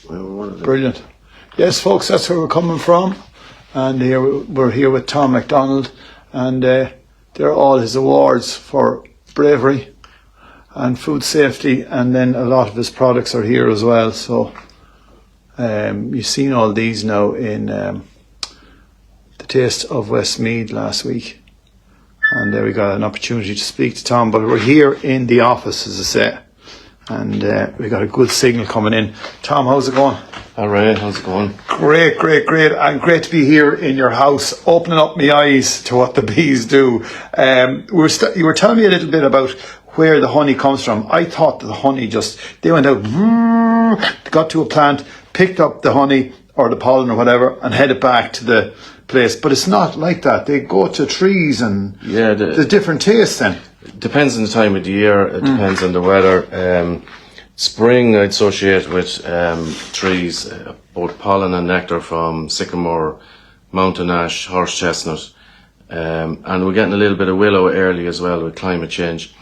Brilliant. Yes, folks, that's where we're coming from. And we're here with Tom MacDonald. And they're all his awards for bravery and food safety. And then a lot of his products are here as well. So you've seen all these now in the Taste of Westmeath last week. And we got an opportunity to speak to Tom. But we're here in the office, as I say. And we got a good signal coming in. Tom, how's it going? All right, how's it going? Great. And great to be here in your house, opening up my eyes to what the bees do. You were telling me a little bit about where the honey comes from. I thought that the honey they went out, got to a plant, picked up the honey or the pollen or whatever, and headed back to the place. But it's not like that. They go to trees and the different tastes then. It depends on the time of the year. It depends on the weather. Spring I'd associate with trees, both pollen and nectar from sycamore, mountain ash, horse chestnut, and we're getting a little bit of willow early as well with climate change.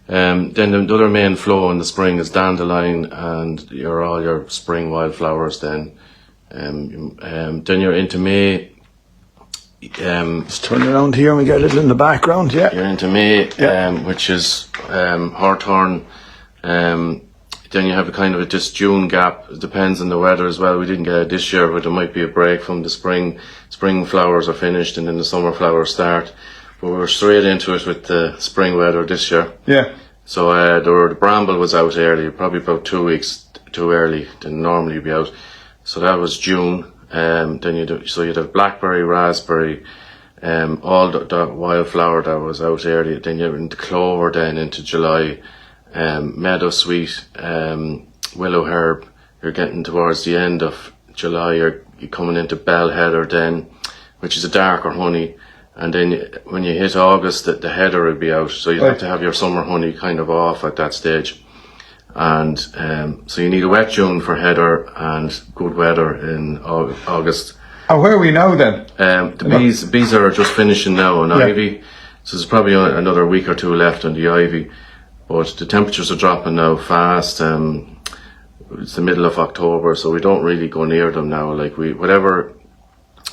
Then the other main flow in the spring is dandelion and all your spring wildflowers. Then you're into May. Let's turn around here and we get a little in the background. Yeah, you're into May, which is hawthorn. Then you have a kind of this June gap. It depends on the weather as well. We didn't get it this year, but there might be a break from the spring. Spring flowers are finished and then the summer flowers start. But we're straight into it with the spring weather this year. Yeah. So the bramble was out early, probably about 2 weeks too early than normally be out. So that was June. Then you'd have blackberry, raspberry, all the wildflower that was out early. Then you're into clover then into July. Meadowsweet, willow herb. You're getting towards the end of July. You're coming into bell heather then, which is a darker honey. And then when you hit August, the heather will be out. So you'd have to have your summer honey kind of off at that stage. And so you need a wet June for heather and good weather in August. And where are we now then? The bees are just finishing now on ivy. So there's probably another week or two left on the ivy. But the temperatures are dropping now fast. It's the middle of October, so we don't really go near them now. Like whatever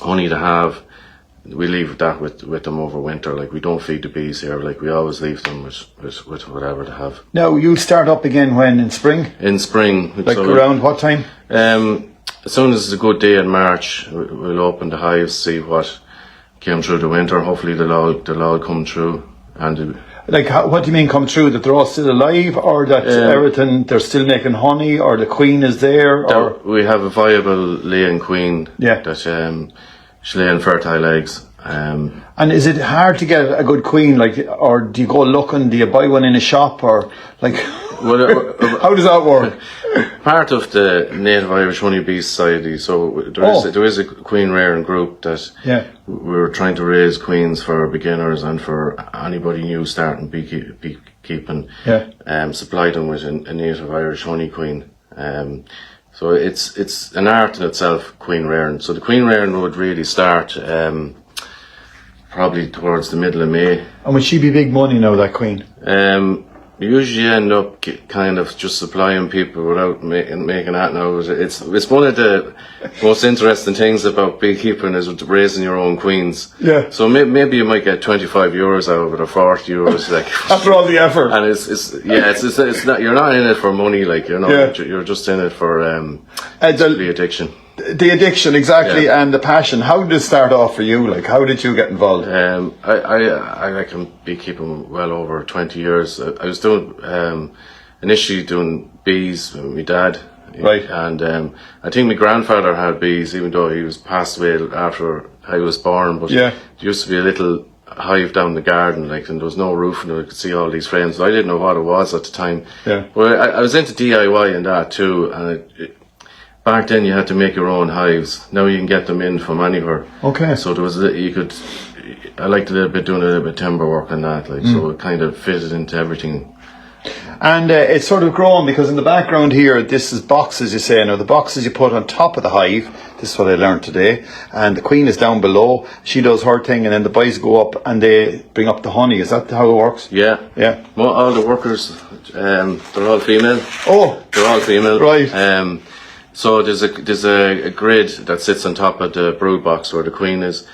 honey they have, we leave that with them over winter. Like we don't feed the bees here. Like we always leave them with whatever they have. Now you'll start up again when in spring? In spring. Like around what time? As soon as it's a good day in March, we'll open the hives, see what came through the winter. Hopefully they'll all come through and. Like, what do you mean come through? That they're all still alive, or that everything, they're still making honey, or the queen is there? Or we have a viable laying queen that she's laying fertile eggs. And is it hard to get a good queen, like, or do you go looking, do you buy one in a shop, or like, how does that work? Part of the Native Irish Honeybee Society, so there is a queen rearing group that we're trying to raise queens for beginners and for anybody new starting beekeeping. Supply them with a Native Irish honey queen. So it's an art in itself, queen rearing. So the queen rearing would really start probably towards the middle of May. And would she be big money now, that queen? We usually end up kind of just supplying people without making that now. It's one of the most interesting things about beekeeping is raising your own queens. Yeah. So maybe you might get €25 out of it or €40, like after all the effort. And it's not, you're not in it for money, like you're just in it for the addiction. The addiction, exactly, and the passion. How did it start off for you? Like, how did you get involved? I reckon beekeeping well over 20 years. I was doing initially doing bees with my dad, right? And I think my grandfather had bees, even though he was passed away after I was born. But there used to be a little hive down the garden, like, and there was no roof, and I could see all these frames. I didn't know what it was at the time. Yeah. But I was into DIY and that too, and back then you had to make your own hives. Now you can get them in from anywhere. Okay. So there was I liked a little bit doing a little bit of timber work and that, like, so it kind of fitted into everything. And it's sort of grown because in the background here, this is boxes, you say. Now the boxes you put on top of the hive, this is what I learned today, and the queen is down below. She does her thing, and then the boys go up and they bring up the honey. Is that how it works? Yeah. Yeah. Well, all the workers, they're all female. Oh. They're all female. Right. So there's a grid that sits on top of the brood box where the queen is.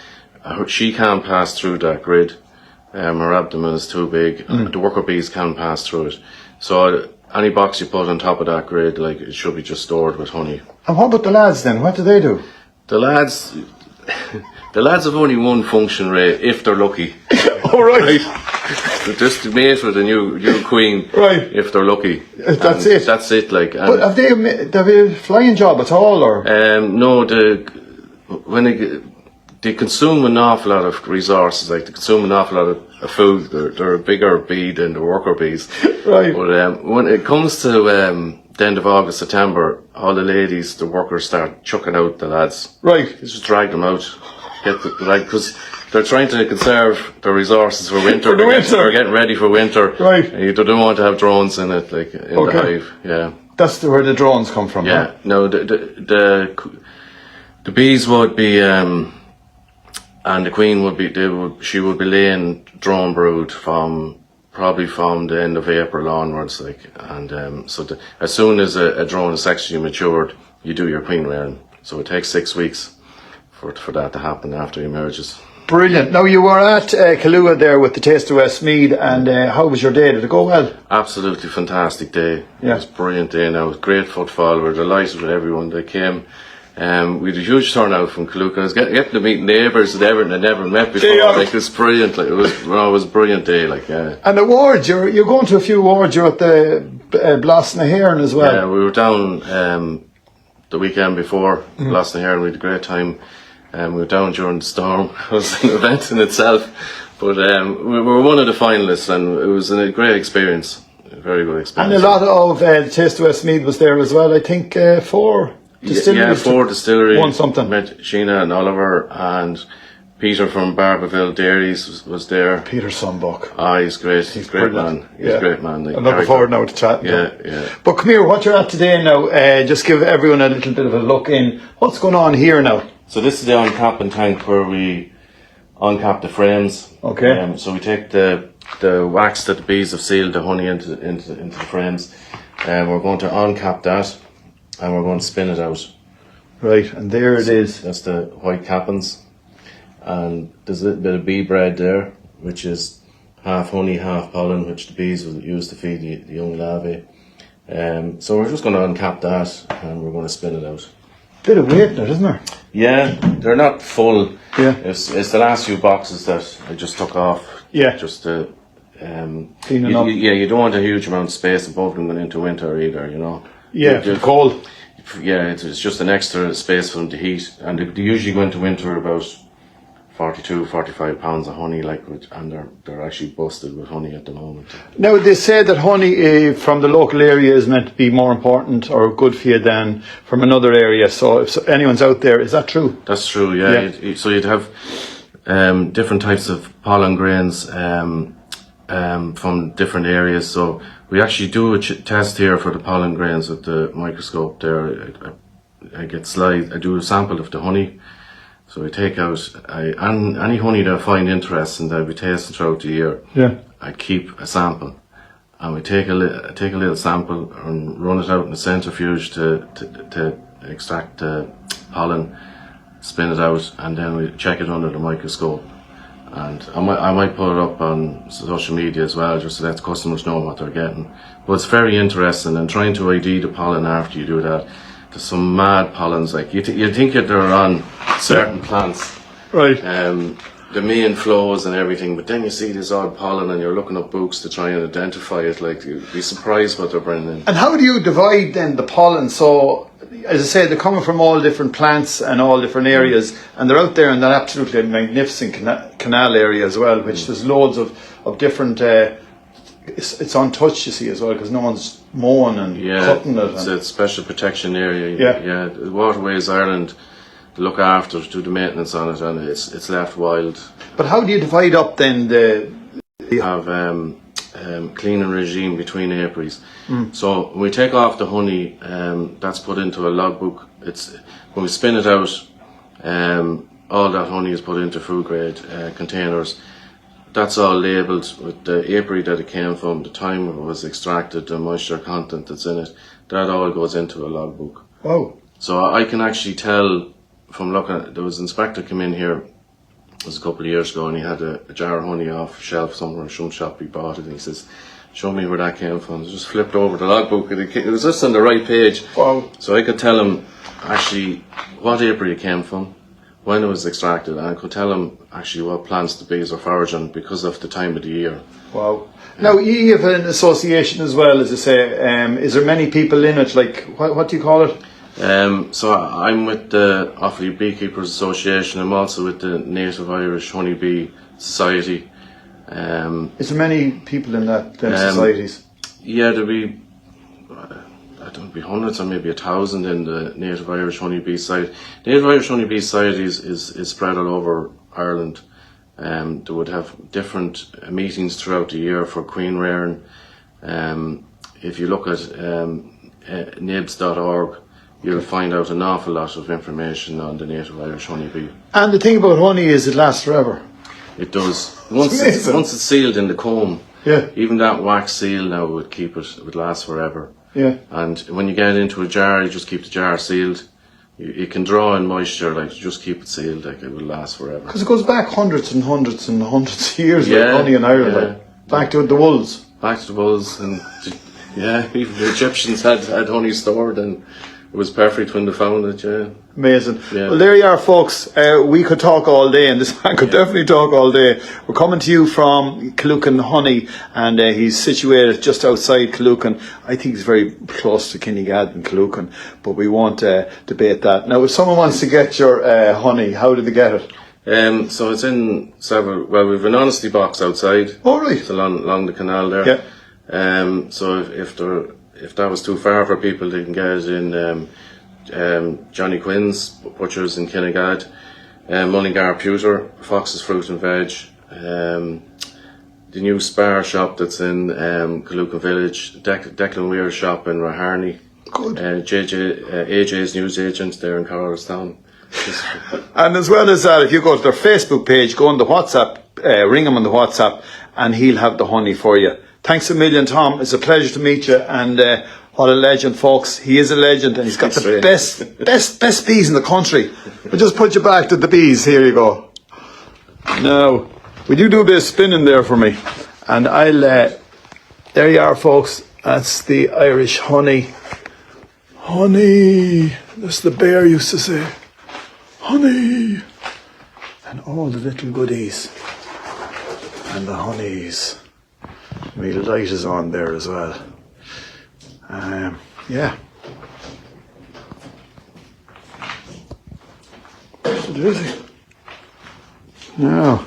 She can't pass through that grid. Her abdomen is too big. The worker bees can pass through it. So any box you put on top of that grid, like, it should be just stored with honey. And what about the lads then? What do they do? The lads, the lads have only one function, Ray, if they're lucky. Oh, right. They're just to mate with a new queen, Right. if they're lucky. That's And it. That's it. Like, But have they a flying job at all, or? no, they consume an awful lot of resources. Like, they consume an awful lot of food. They're a bigger bee than the worker bees. Right. But when it comes to the end of August, September, all the ladies, the workers, start chucking out the lads. Right. They just drag them out, because they're trying to conserve their resources for winter. For the winter. They're getting ready for winter. Right. And you don't want to have drones in it, like, in the hive. Yeah. That's where the drones come from. Yeah. Huh? No, the bees would be, and the queen would be, she would be laying drone brood probably from the end of April onwards, like, and as soon as a drone is sexually matured, you do your queen rearing. So it takes 6 weeks for that to happen after he emerges. Brilliant. Now, you were at Killucan there with the Taste of Westmeath, and how was your day? Did it go well? Absolutely fantastic day. Yeah. It was a brilliant day. Now, it was great footfall. We were delighted with everyone that came. We had a huge turnout from Killucan. I was getting to meet neighbours that I never met before. Yeah. Like, it was brilliant. Like, it was a brilliant day. Like, yeah. And awards, you're going to a few awards. You're at the Blossom Heron as well. Yeah, we were down the weekend before Blossom Heron. We had a great time. We were down during the storm. It was an event in itself. But we were one of the finalists, and it was a great experience. A very good experience. And a lot of the Taste of Westmeath was there as well. I think 4 distilleries. Yeah, 4 distilleries. Won something. Met Sheena and Oliver, and Peter from Barberville Dairies was there. Peter Sunbuck. He's great. He's a great brilliant. man. He's a great man. Like, I'm looking forward now to chatting. Yeah. But come here, what you're at today now, just give everyone a little bit of a look in. What's going on here now? So this is the uncapping tank where we uncap the frames. Okay. So we take the wax that the bees have sealed the honey into the frames, and we're going to uncap that, and we're going to spin it out. Right, and there it is. That's the white cappings, and there's a little bit of bee bread there, which is half honey, half pollen, which the bees will use to feed the young larvae. So we're just going to uncap that, and we're going to spin it out. Bit of weight there, isn't there? Yeah, they're not full. Yeah. It's the last few boxes that I just took off. Yeah. Just to Clean it up. you don't want a huge amount of space above them going into winter either, you know. Yeah, They're- cold. Yeah, it's just an extra space for them to heat, and they usually go into winter about 42, 45 pounds of honey, like, and they're actually busted with honey at the moment. Now, they say that honey from the local area is meant to be more important or good for you than from another area. So if anyone's out there, is that true? That's true, yeah. So you'd have different types of pollen grains from different areas. So we actually do a test here for the pollen grains with the microscope there. I get slides, I do a sample of the honey. So I take out any honey that I find interesting that we tasting throughout the year. Yeah. I keep a sample, and we take a little sample and run it out in a centrifuge to extract the pollen, spin it out, and then we check it under the microscope. And I might put it up on social media as well, just to let customers know what they're getting. But it's very interesting, and trying to ID the pollen after you do that. There's some mad pollens, like you think that they're on certain plants, Right. the main flows and everything, but then you see this odd pollen and you're looking up books to try and identify it. Like, you'd be surprised what they're bringing in. And how do you divide then the pollen? So, as I say, they're coming from all different plants and all different areas, and they're out there in that absolutely magnificent canal area as well, which there's loads of different. It's untouched, you see, as well, because no one's mowing and cutting it. It's a special protection area. Yeah. The Waterways Ireland look after it, do the maintenance on it, and it's left wild. But how do you divide up then We have cleaning regime between apiaries. So when we take off the honey, that's put into a logbook. When we spin it out, all that honey is put into food grade containers. That's all labelled with the apiary that it came from, the time it was extracted, the moisture content that's in it. That all goes into a logbook. Oh. So I can actually tell from looking at, there was an inspector came in here, it was a couple of years ago, and he had a jar of honey off a shelf somewhere, some shop he bought it, and he says, show me where that came from. I just flipped over the logbook, and it was just on the right page. Wow. So I could tell him actually what apiary it came from, when it was extracted, and I could tell him actually what plants the bees are foraging because of the time of the year. Wow. Now, you have an association as well, as you say. Is there many people in it? Like, what do you call it? So I'm with the Offaly Beekeepers Association. I'm also with the Native Irish Honeybee Society. Is there many people in them societies? Yeah, there'll be, I don't be hundreds or maybe 1,000 in the Native Irish Honeybee Society. Native Irish Honeybee Society is spread all over Ireland. They would have different meetings throughout the year for queen rearing. If you look at nibs.org, you'll find out an awful lot of information on the Native Irish honeybee. And the thing about honey is it lasts forever. It does. Once it's sealed in the comb, yeah, even that wax seal now would keep it, it would last forever. Yeah. And when you get it into a jar, you just keep the jar sealed. You can draw in moisture, like just keep it sealed, like it will last forever. Because it goes back hundreds and hundreds and hundreds of years, yeah, like honey in Ireland, yeah. like, back to the wolves. Back to the bulls, and yeah, even the Egyptians had honey stored, and it was perfect when they found it, yeah. Amazing. Yeah. Well, there you are, folks. We could talk all day, and this man could definitely talk all day. We're coming to you from Killucan Honey, and he's situated just outside Killucan. I think he's very close to Kinnegad and Killucan, but we won't debate that. Now, if someone wants to get your honey, how do they get it? So it's in several, well, we've an honesty box outside. Oh, right. It's along the canal there. Yeah. So if that was too far for people, they can get it in Johnny Quinn's Butchers in Kinnegad, Mullingar Pewter, Fox's Fruit and Veg, the new Spar shop that's in Killucan Village, Declan Weir's shop in Raharney, Good. AJ's newsagent there in Carterstown. And as well as that, if you go to their Facebook page, go on the WhatsApp, ring him on the WhatsApp, and he'll have the honey for you. Thanks a million, Tom. It's a pleasure to meet you, and what a legend, folks. He is a legend, and he's got the best bees in the country. We'll just put you back to the bees. Here you go. Now, would you do a bit of spinning there for me? And I'll, there you are, folks. That's the Irish honey. Honey. That's the bear used to say. Honey. And all the little goodies. And the honeys. My light is on there as well. Yeah. So there's it. Now.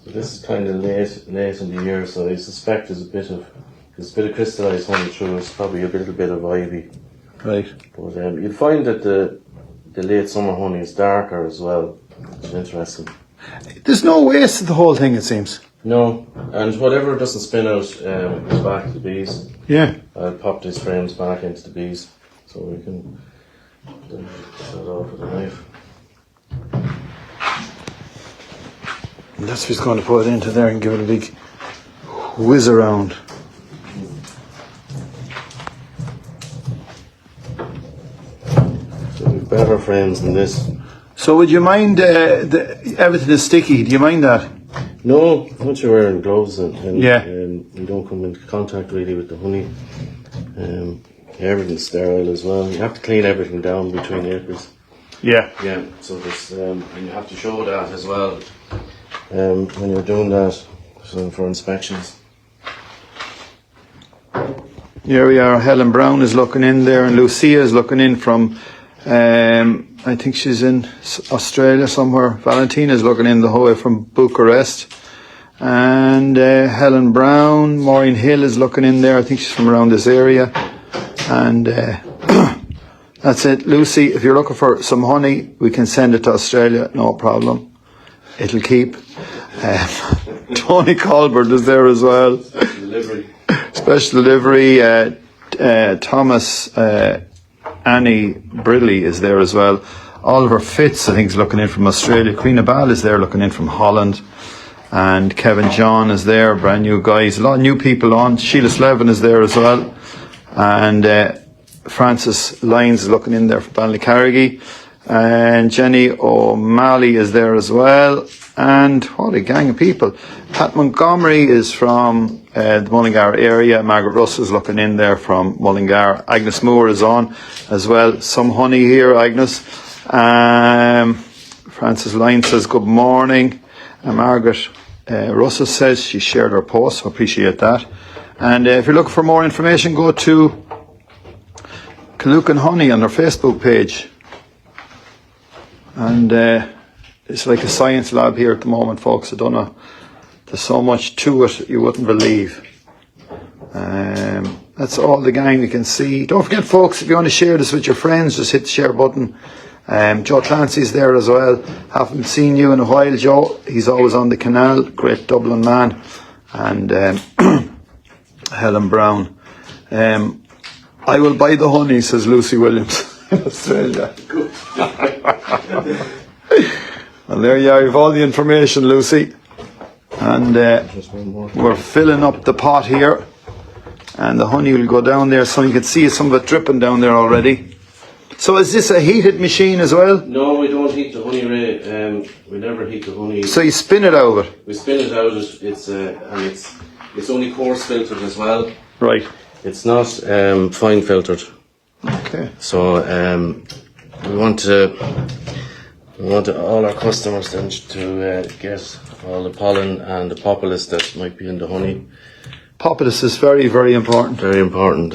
So this is kind of late in the year, so I suspect there's a bit of crystallised honey through it, probably a little bit of ivy. Right. But you'll find that the late summer honey is darker as well, which is interesting. There's no waste to the whole thing, it seems. No, and whatever doesn't spin out goes back to the bees. Yeah. I'll pop these frames back into the bees so we can set it off with a knife. And that's what's going to put it into there and give it a big whiz around. So we've better frames than this. So would you mind, everything is sticky, do you mind that? No, once you're wearing gloves and yeah. You don't come into contact really with the honey. Everything's sterile as well. You have to clean everything down between acres. Yeah. Yeah, so this, and you have to show that as well when you're doing that for inspections. Here we are, Helen Brown is looking in there and Lucia is looking in from, I think she's in Australia somewhere. Valentina's looking in the whole way from Bucharest. And Helen Brown, Maureen Hill is looking in there. I think she's from around this area. And that's it. Lucy, if you're looking for some honey, we can send it to Australia, no problem. It'll keep. Tony Colbert is there as well. Special delivery. Thomas Annie Bridley is there as well. Oliver Fitz, I think, is looking in from Australia. Queen Abal is there looking in from Holland. And Kevin John is there, brand new guys. A lot of new people on. Sheila Slevin is there as well. And Francis Lyons is looking in there for Ballycarrigy. And Jenny O'Malley is there as well. And what a gang of people. Pat Montgomery is from the Mullingar area. Margaret Russ is looking in there from Mullingar. Agnes Moore is on as well. Some honey here, Agnes. Francis Lyons says good morning. And Margaret Russell says she shared her post, so appreciate that. And if you're looking for more information, go to Killucan Honey on their Facebook page. And it's like a science lab here at the moment, folks. I don't know. There's so much to it you wouldn't believe. That's all the gang we can see. Don't forget, folks, if you want to share this with your friends, just hit the share button. Joe Clancy's there as well. Haven't seen you in a while, Joe. He's always on the canal. Great Dublin man. And Helen Brown. I will buy the honey, says Lucy Williams in Australia. Well, there you are. You have all the information, Lucy. And we're filling up the pot here. And the honey will go down there, so you can see some of it dripping down there already. So is this a heated machine as well? No, we don't heat the honey, Ray. We never heat the honey. So you spin it out of it? We spin it out of it. And it's only coarse filtered as well. Right. It's not fine filtered. Okay. So we want all our customers then to get all the pollen and the populace that might be in the honey. Populace is very, very important. Very important.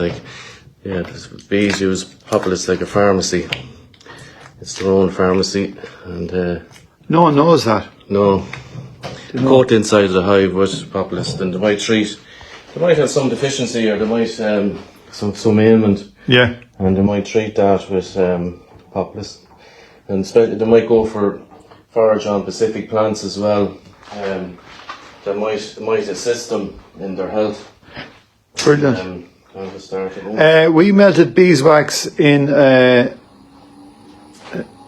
Bees use populace like a pharmacy. It's their own pharmacy, and no one knows that. No. Coat inside of the hive with populace, then they might have some deficiency, or they might some ailment. Yeah. And they might treat that with populace. And they might go for forage on Pacific plants as well. That might assist them in their health. Brilliant. We melted beeswax in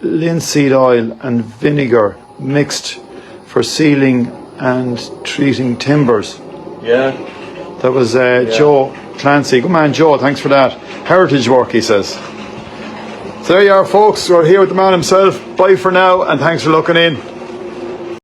linseed oil and vinegar mixed for sealing and treating timbers. Yeah. That was Joe Clancy. Good man, Joe. Thanks for that. Heritage work, he says. So there you are, folks. We're here with the man himself. Bye for now, and thanks for looking in.